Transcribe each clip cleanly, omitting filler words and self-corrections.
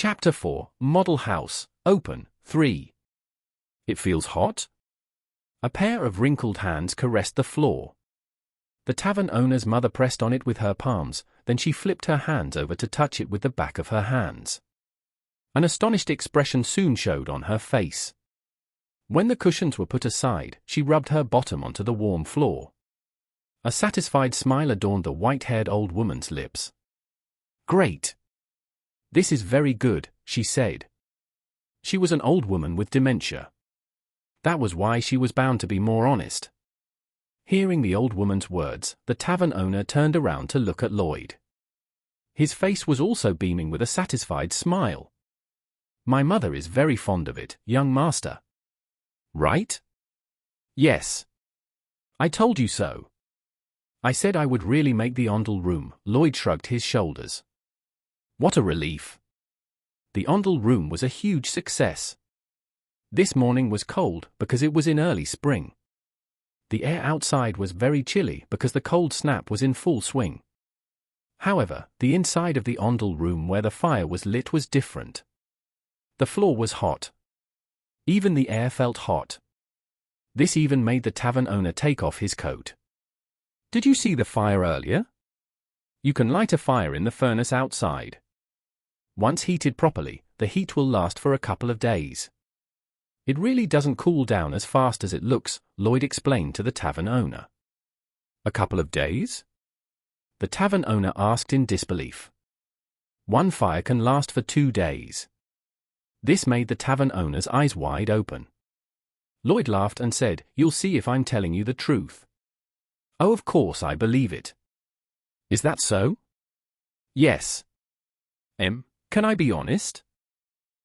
Chapter 4, Model House, Open, 3. It feels hot? A pair of wrinkled hands caressed the floor. The tavern owner's mother pressed on it with her palms, then she flipped her hands over to touch it with the back of her hands. An astonished expression soon showed on her face. When the cushions were put aside, she rubbed her bottom onto the warm floor. A satisfied smile adorned the white-haired old woman's lips. "Great! This is very good," she said. She was an old woman with dementia. That was why she was bound to be more honest. Hearing the old woman's words, the tavern owner turned around to look at Lloyd. His face was also beaming with a satisfied smile. "My mother is very fond of it, young master." "Right?" "Yes. I told you so. I said I would really make the Ondel room." Lloyd shrugged his shoulders. What a relief. The Ondel room was a huge success. This morning was cold because it was in early spring. The air outside was very chilly because the cold snap was in full swing. However, the inside of the Ondel room where the fire was lit was different. The floor was hot. Even the air felt hot. This even made the tavern owner take off his coat. "Did you see the fire earlier? You can light a fire in the furnace outside. Once heated properly, the heat will last for a couple of days. It really doesn't cool down as fast as it looks," Lloyd explained to the tavern owner. "A couple of days?" the tavern owner asked in disbelief. "One fire can last for 2 days." This made the tavern owner's eyes wide open. Lloyd laughed and said, "You'll see if I'm telling you the truth." "Oh, of course I believe it." "Is that so?" "Yes." Can I be honest?"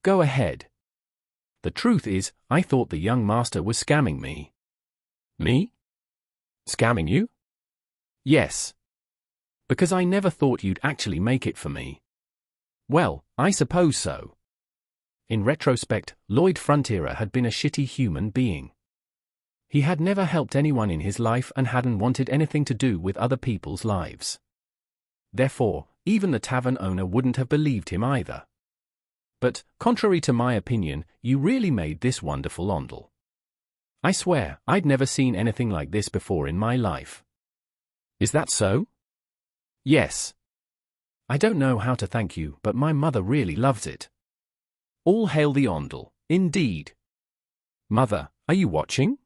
"Go ahead." "The truth is, I thought the young master was scamming me." "Me? Scamming you?" "Yes. Because I never thought you'd actually make it for me." "Well, I suppose so." In retrospect, Lloyd Frontierer had been a shitty human being. He had never helped anyone in his life and hadn't wanted anything to do with other people's lives. Therefore, even the tavern owner wouldn't have believed him either. "But, contrary to my opinion, you really made this wonderful Ondel. I swear, I'd never seen anything like this before in my life." "Is that so?" "Yes. I don't know how to thank you, but my mother really loves it." "All hail the Ondel, indeed." "Mother, are you watching?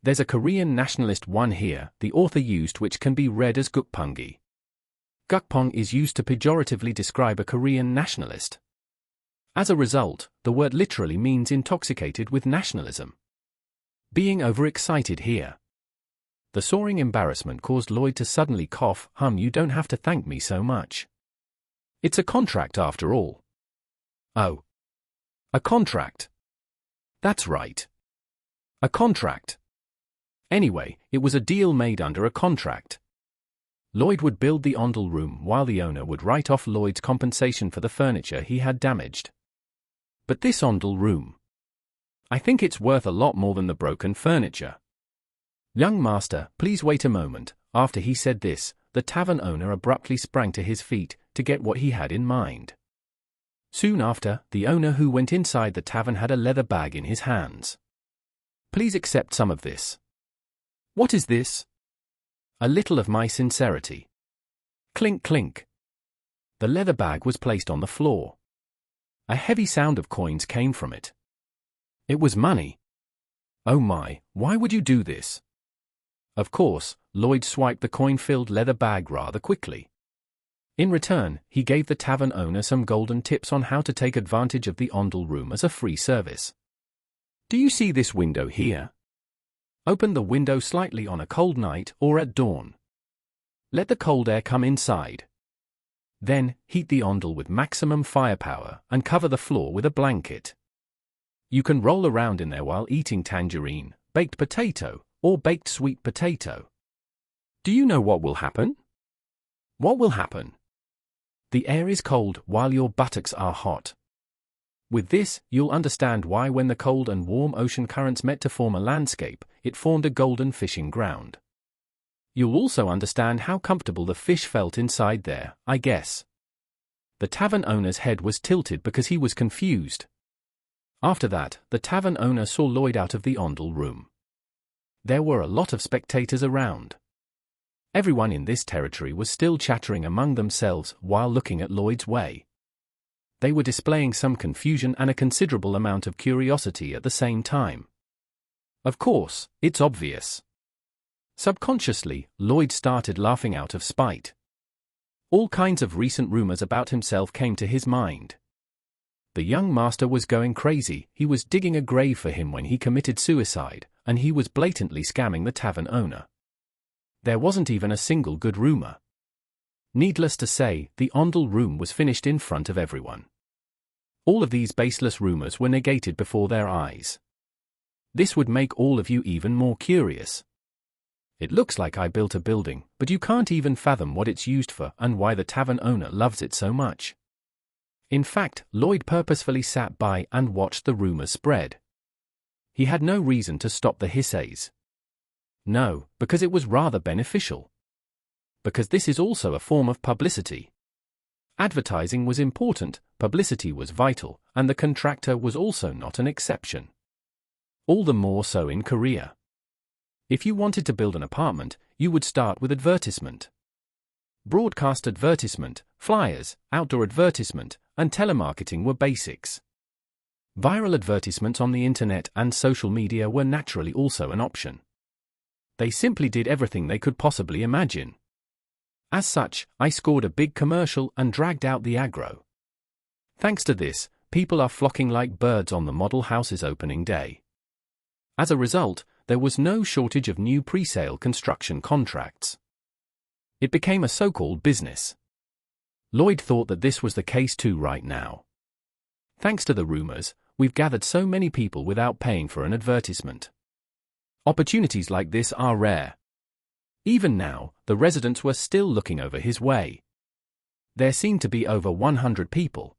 There's a Korean nationalist one here, the author used, which can be read as gukpungi. Gukpong is used to pejoratively describe a Korean nationalist. As a result, the word literally means intoxicated with nationalism. Being overexcited here. The soaring embarrassment caused Lloyd to suddenly cough. You don't have to thank me so much. It's a contract after all." "Oh. A contract. That's right. A contract. Anyway, it was a deal made under a contract. Lloyd would build the Ondel room while the owner would write off Lloyd's compensation for the furniture he had damaged. But this Ondel room, I think it's worth a lot more than the broken furniture." "Young master, please wait a moment." After he said this, the tavern owner abruptly sprang to his feet to get what he had in mind. Soon after, the owner who went inside the tavern had a leather bag in his hands. "Please accept some of this." "What is this?" "A little of my sincerity." Clink clink. The leather bag was placed on the floor. A heavy sound of coins came from it. It was money. "Oh my, why would you do this?" Of course, Lloyd swiped the coin-filled leather bag rather quickly. In return, he gave the tavern owner some golden tips on how to take advantage of the Ondel room as a free service. "Do you see this window here? Open the window slightly on a cold night or at dawn. Let the cold air come inside. Then, heat the Ondel with maximum firepower and cover the floor with a blanket. You can roll around in there while eating tangerine, baked potato, or baked sweet potato. Do you know what will happen?" "What will happen?" "The air is cold while your buttocks are hot. With this, you'll understand why when the cold and warm ocean currents met to form a landscape, it formed a golden fishing ground. You'll also understand how comfortable the fish felt inside there, I guess." The tavern owner's head was tilted because he was confused. After that, the tavern owner saw Lloyd out of the Ondel room. There were a lot of spectators around. Everyone in this territory was still chattering among themselves while looking at Lloyd's way. They were displaying some confusion and a considerable amount of curiosity at the same time. Of course, it's obvious. Subconsciously, Lloyd started laughing out of spite. All kinds of recent rumors about himself came to his mind. The young master was going crazy, he was digging a grave for him when he committed suicide, and he was blatantly scamming the tavern owner. There wasn't even a single good rumor. Needless to say, the Ondel room was finished in front of everyone. All of these baseless rumors were negated before their eyes. This would make all of you even more curious. It looks like I built a building, but you can't even fathom what it's used for and why the tavern owner loves it so much. In fact, Lloyd purposefully sat by and watched the rumors spread. He had no reason to stop the hisses. No, because it was rather beneficial. Because this is also a form of publicity. Advertising was important, publicity was vital, and the contractor was also not an exception. All the more so in Korea. If you wanted to build an apartment, you would start with advertisement. Broadcast advertisement, flyers, outdoor advertisement, and telemarketing were basics. Viral advertisements on the internet and social media were naturally also an option. They simply did everything they could possibly imagine. As such, I scored a big commercial and dragged out the aggro. Thanks to this, people are flocking like birds on the model house's opening day. As a result, there was no shortage of new pre-sale construction contracts. It became a so-called business. Lloyd thought that this was the case too right now. Thanks to the rumors, we've gathered so many people without paying for an advertisement. Opportunities like this are rare. Even now, the residents were still looking over his way. There seemed to be over 100 people.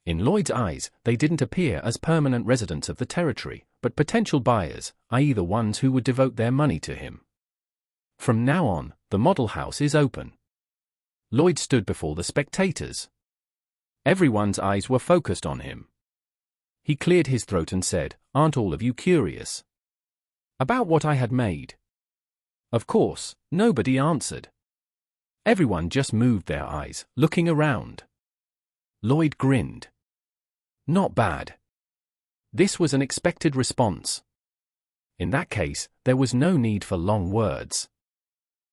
In Lloyd's eyes, they didn't appear as permanent residents of the territory, but potential buyers, i.e. the ones who would devote their money to him. From now on, the model house is open. Lloyd stood before the spectators. Everyone's eyes were focused on him. He cleared his throat and said, "Aren't all of you curious about what I had made?" Of course, nobody answered. Everyone just moved their eyes, looking around. Lloyd grinned. Not bad. This was an expected response. In that case, there was no need for long words.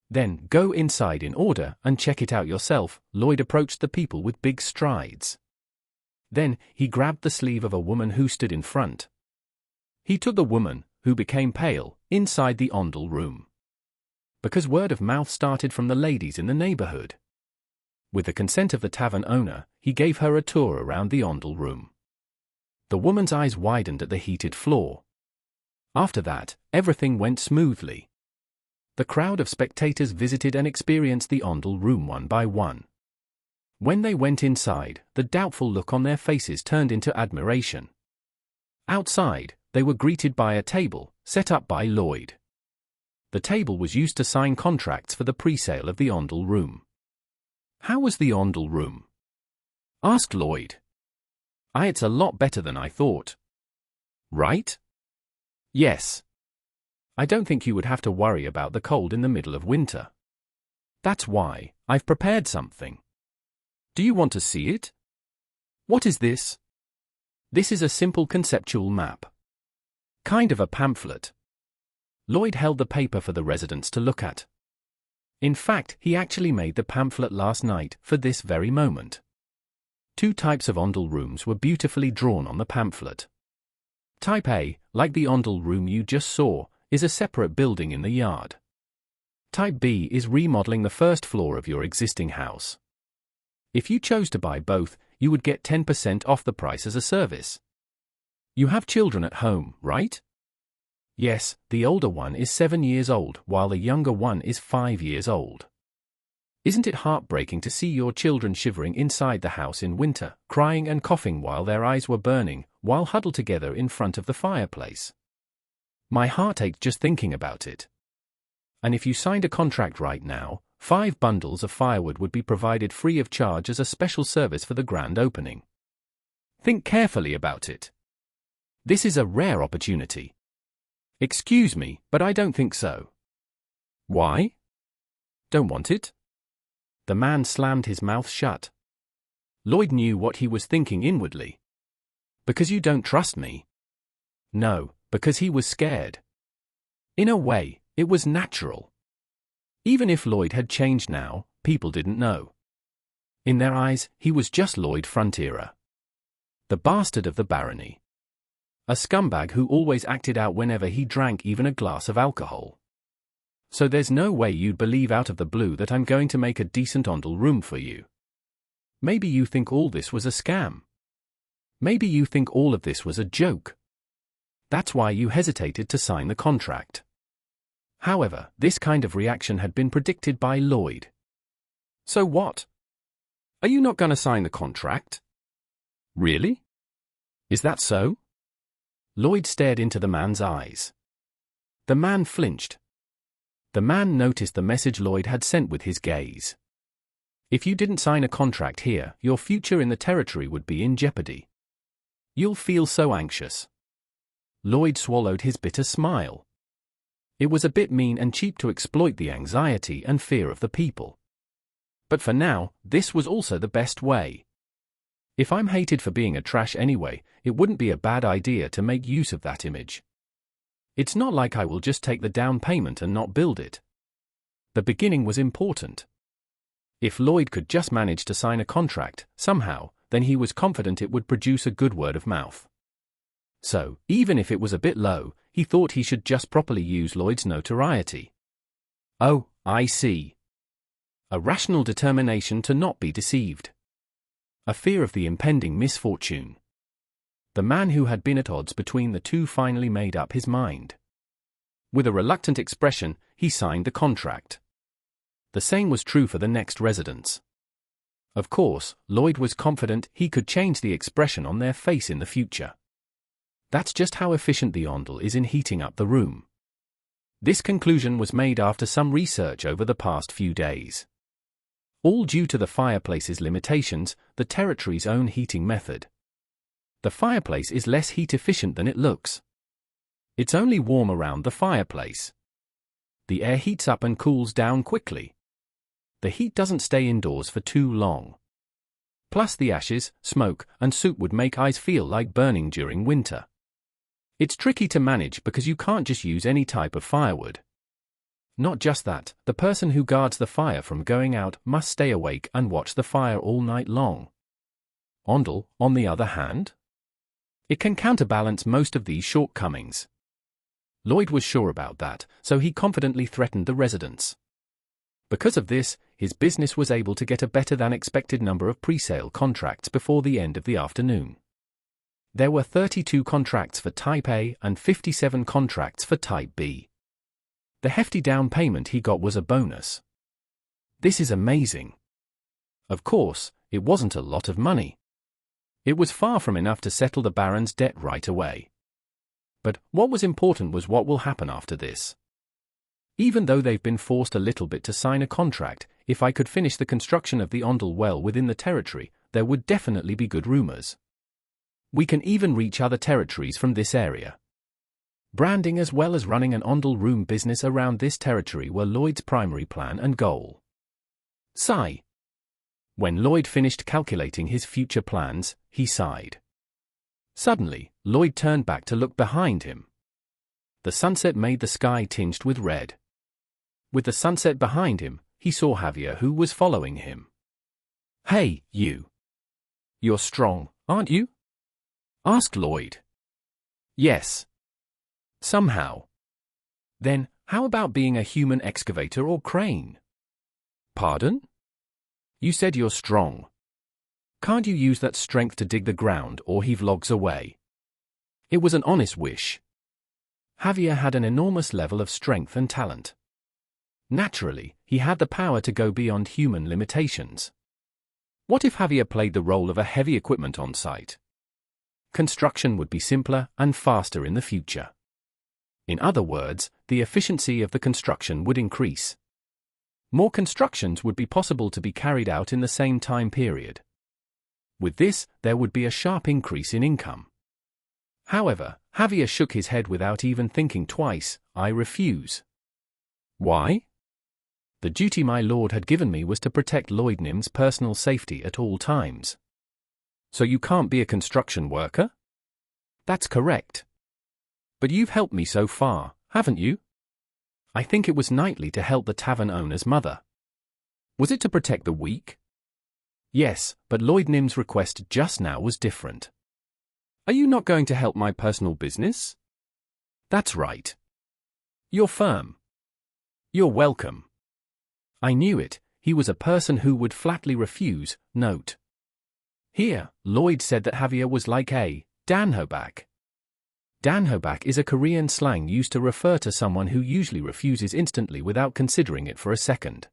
Then, go inside in order and check it out yourself. Lloyd approached the people with big strides. Then, he grabbed the sleeve of a woman who stood in front. He took the woman, who became pale, inside the Ondel room. Because word of mouth started from the ladies in the neighborhood. With the consent of the tavern owner, he gave her a tour around the Ondel room. The woman's eyes widened at the heated floor. After that, everything went smoothly. The crowd of spectators visited and experienced the Ondel room one by one. When they went inside, the doubtful look on their faces turned into admiration. Outside, they were greeted by a table, set up by Lloyd. The table was used to sign contracts for the pre-sale of the Ondel room. How was the Ondel room? Asked Lloyd. It's a lot better than I thought. Right? Yes. I don't think you would have to worry about the cold in the middle of winter. That's why I've prepared something. Do you want to see it? What is this? This is a simple conceptual map. Kind of a pamphlet. Lloyd held the paper for the residents to look at. In fact, he actually made the pamphlet last night for this very moment. 2 types of Ondel rooms were beautifully drawn on the pamphlet. Type A, like the Ondel room you just saw, is a separate building in the yard. Type B is remodeling the first floor of your existing house. If you chose to buy both, you would get 10% off the price as a service. You have children at home, right? Yes, the older one is 7 years old, while the younger one is 5 years old. Isn't it heartbreaking to see your children shivering inside the house in winter, crying and coughing while their eyes were burning, while huddled together in front of the fireplace? My heart ached just thinking about it. And if you signed a contract right now, 5 bundles of firewood would be provided free of charge as a special service for the grand opening. Think carefully about it. This is a rare opportunity. Excuse me, but I don't think so. Why? Don't want it? The man slammed his mouth shut. Lloyd knew what he was thinking inwardly. Because you don't trust me? No, because he was scared. In a way, it was natural. Even if Lloyd had changed now, people didn't know. In their eyes, he was just Lloyd Frontierer. The bastard of the barony. A scumbag who always acted out whenever he drank even a glass of alcohol. So there's no way you'd believe out of the blue that I'm going to make a decent Ondel room for you. Maybe you think all this was a scam. Maybe you think all of this was a joke. That's why you hesitated to sign the contract. However, this kind of reaction had been predicted by Lloyd. So what? Are you not going to sign the contract? Really? Is that so? Lloyd stared into the man's eyes. The man flinched. The man noticed the message Lloyd had sent with his gaze. If you didn't sign a contract here, your future in the territory would be in jeopardy. You'll feel so anxious. Lloyd swallowed his bitter smile. It was a bit mean and cheap to exploit the anxiety and fear of the people. But for now, this was also the best way. If I'm hated for being a trash anyway, it wouldn't be a bad idea to make use of that image. It's not like I will just take the down payment and not build it. The beginning was important. If Lloyd could just manage to sign a contract, somehow, then he was confident it would produce a good word of mouth. So, even if it was a bit low, he thought he should just properly use Lloyd's notoriety. Oh, I see. A rational determination to not be deceived. A fear of the impending misfortune. The man who had been at odds between the two finally made up his mind. With a reluctant expression, he signed the contract. The same was true for the next residents. Of course, Lloyd was confident he could change the expression on their face in the future. That's just how efficient the Ondel is in heating up the room. This conclusion was made after some research over the past few days. All due to the fireplace's limitations, the territory's own heating method. The fireplace is less heat efficient than it looks. It's only warm around the fireplace. The air heats up and cools down quickly. The heat doesn't stay indoors for too long. Plus the ashes, smoke, and soot would make eyes feel like burning during winter. It's tricky to manage because you can't just use any type of firewood. Not just that, the person who guards the fire from going out must stay awake and watch the fire all night long. Ondel, on the other hand? It can counterbalance most of these shortcomings. Lloyd was sure about that, so he confidently threatened the residents. Because of this, his business was able to get a better-than-expected number of pre-sale contracts before the end of the afternoon. There were 32 contracts for Type A and 57 contracts for Type B. The hefty down payment he got was a bonus. This is amazing. Of course, it wasn't a lot of money. It was far from enough to settle the Baron's debt right away. But what was important was what will happen after this. Even though they've been forced a little bit to sign a contract, if I could finish the construction of the Ondel well within the territory, there would definitely be good rumors. We can even reach other territories from this area. Branding as well as running an Ondel room business around this territory were Lloyd's primary plan and goal. Sigh. When Lloyd finished calculating his future plans, he sighed. Suddenly, Lloyd turned back to look behind him. The sunset made the sky tinged with red. With the sunset behind him, he saw Javier, who was following him. "Hey, you. You're strong, aren't you?" asked Lloyd. "Yes. Somehow." "Then, how about being a human excavator or crane?" "Pardon? You said you're strong. Can't you use that strength to dig the ground or heave logs away?" It was an honest wish. Javier had an enormous level of strength and talent. Naturally, he had the power to go beyond human limitations. What if Javier played the role of a heavy equipment on site? Construction would be simpler and faster in the future. In other words, the efficiency of the construction would increase. More constructions would be possible to be carried out in the same time period. With this, there would be a sharp increase in income. However, Javier shook his head without even thinking twice. I refuse. Why? The duty my lord had given me was to protect Lloyd Nim's personal safety at all times. So you can't be a construction worker? That's correct. But you've helped me so far, haven't you? I think it was knightly to help the tavern owner's mother. Was it to protect the weak? Yes, but Lloyd Nim's request just now was different. Are you not going to help my personal business? That's right. You're firm. You're welcome. I knew it, he was a person who would flatly refuse. Note. Here, Lloyd said that Javier was like a danhobak. Danhobak is a Korean slang used to refer to someone who usually refuses instantly without considering it for a second.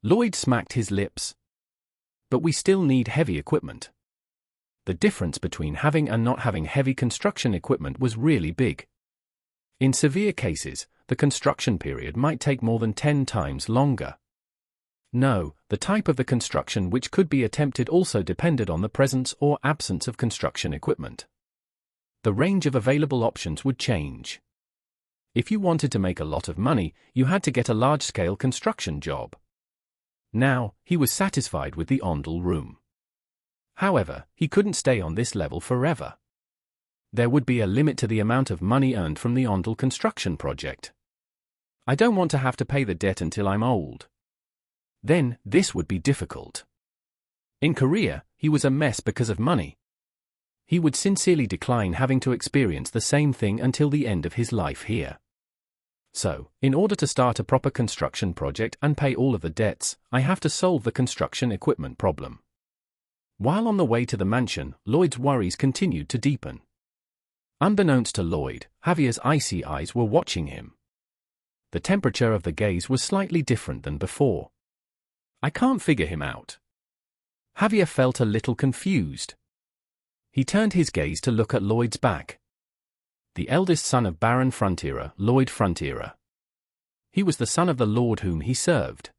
Lloyd smacked his lips. But we still need heavy equipment. The difference between having and not having heavy construction equipment was really big. In severe cases, the construction period might take more than 10 times longer. No, the type of the construction which could be attempted also depended on the presence or absence of construction equipment. The range of available options would change. If you wanted to make a lot of money, you had to get a large-scale construction job. Now, he was satisfied with the Ondel room. However, he couldn't stay on this level forever. There would be a limit to the amount of money earned from the Ondel construction project. I don't want to have to pay the debt until I'm old. Then, this would be difficult. In Korea, he was a mess because of money. He would sincerely decline having to experience the same thing until the end of his life here. So, in order to start a proper construction project and pay all of the debts, I have to solve the construction equipment problem. While on the way to the mansion, Lloyd's worries continued to deepen. Unbeknownst to Lloyd, Javier's icy eyes were watching him. The temperature of the gaze was slightly different than before. I can't figure him out. Javier felt a little confused. He turned his gaze to look at Lloyd's back. The eldest son of Baron Frontierer, Lloyd Frontierer. He was the son of the lord whom he served.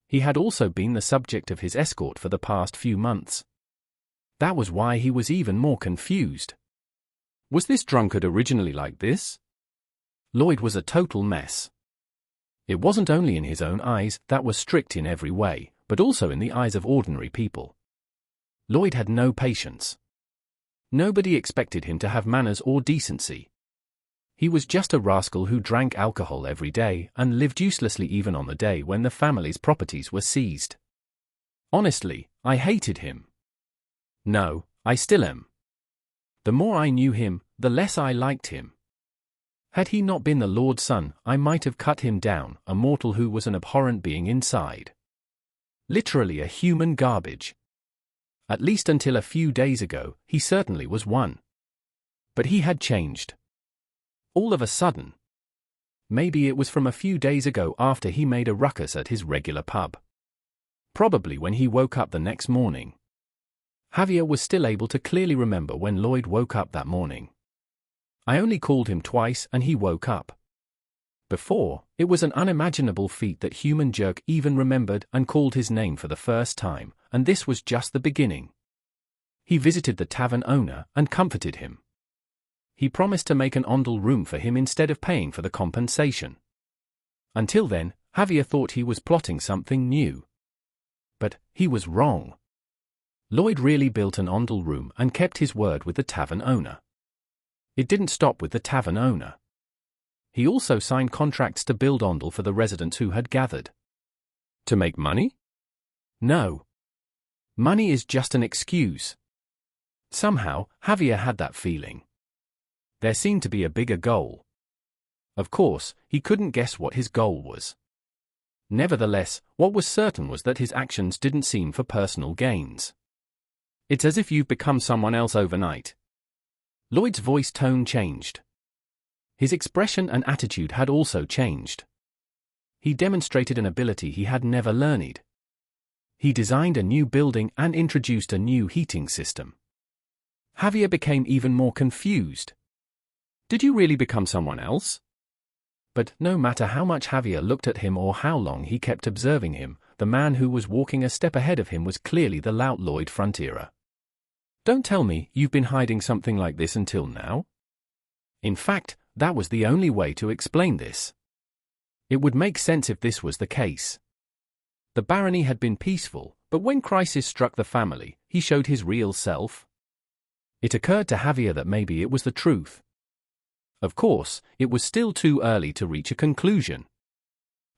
He had also been the subject of his escort for the past few months. That was why he was even more confused. Was this drunkard originally like this? Lloyd was a total mess. It wasn't only in his own eyes that was strict in every way, but also in the eyes of ordinary people. Lloyd had no patience. Nobody expected him to have manners or decency. He was just a rascal who drank alcohol every day and lived uselessly even on the day when the family's properties were seized. Honestly, I hated him. No, I still am. The more I knew him, the less I liked him. Had he not been the Lord's son, I might have cut him down, a mortal who was an abhorrent being inside. Literally a human garbage. At least until a few days ago, he certainly was one. But he had changed. All of a sudden. Maybe it was from a few days ago after he made a ruckus at his regular pub. Probably when he woke up the next morning. Javier was still able to clearly remember when Lloyd woke up that morning. I only called him twice and he woke up. Before, it was an unimaginable feat that human jerk even remembered and called his name for the first time, and this was just the beginning. He visited the tavern owner and comforted him. He promised to make an Ondel room for him instead of paying for the compensation. Until then, Javier thought he was plotting something new. But he was wrong. Lloyd really built an Ondel room and kept his word with the tavern owner. It didn't stop with the tavern owner. He also signed contracts to build Ondel for the residents who had gathered. To make money? No. Money is just an excuse. Somehow, Javier had that feeling. There seemed to be a bigger goal. Of course, he couldn't guess what his goal was. Nevertheless, what was certain was that his actions didn't seem for personal gains. It's as if you've become someone else overnight. Lloyd's voice tone changed. His expression and attitude had also changed. He demonstrated an ability he had never learned. He designed a new building and introduced a new heating system. Javier became even more confused. Did you really become someone else? But no matter how much Javier looked at him or how long he kept observing him, the man who was walking a step ahead of him was clearly the lout Lloyd Frontierer. Don't tell me you've been hiding something like this until now? In fact, that was the only way to explain this. It would make sense if this was the case. The barony had been peaceful, but when crisis struck the family, he showed his real self. It occurred to Javier that maybe it was the truth. Of course, it was still too early to reach a conclusion.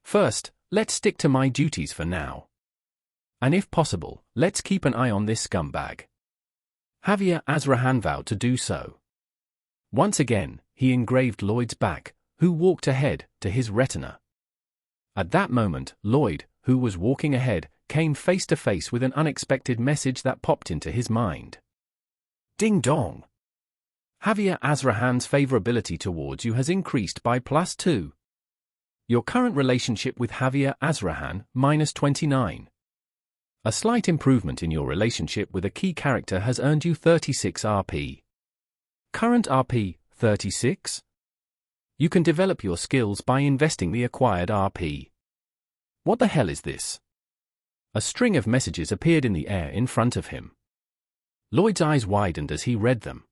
First, let's stick to my duties for now. And if possible, let's keep an eye on this scumbag. Javier Azrahan vowed to do so. Once again, he engraved Lloyd's back, who walked ahead, to his retina. At that moment, Lloyd, who was walking ahead, came face to face with an unexpected message that popped into his mind. Ding dong! Javier Azrahan's favorability towards you has increased by +2. Your current relationship with Javier Azrahan, -29. A slight improvement in your relationship with a key character has earned you 36 RP. Current RP, 36? You can develop your skills by investing the acquired RP. What the hell is this? A string of messages appeared in the air in front of him. Lloyd's eyes widened as he read them.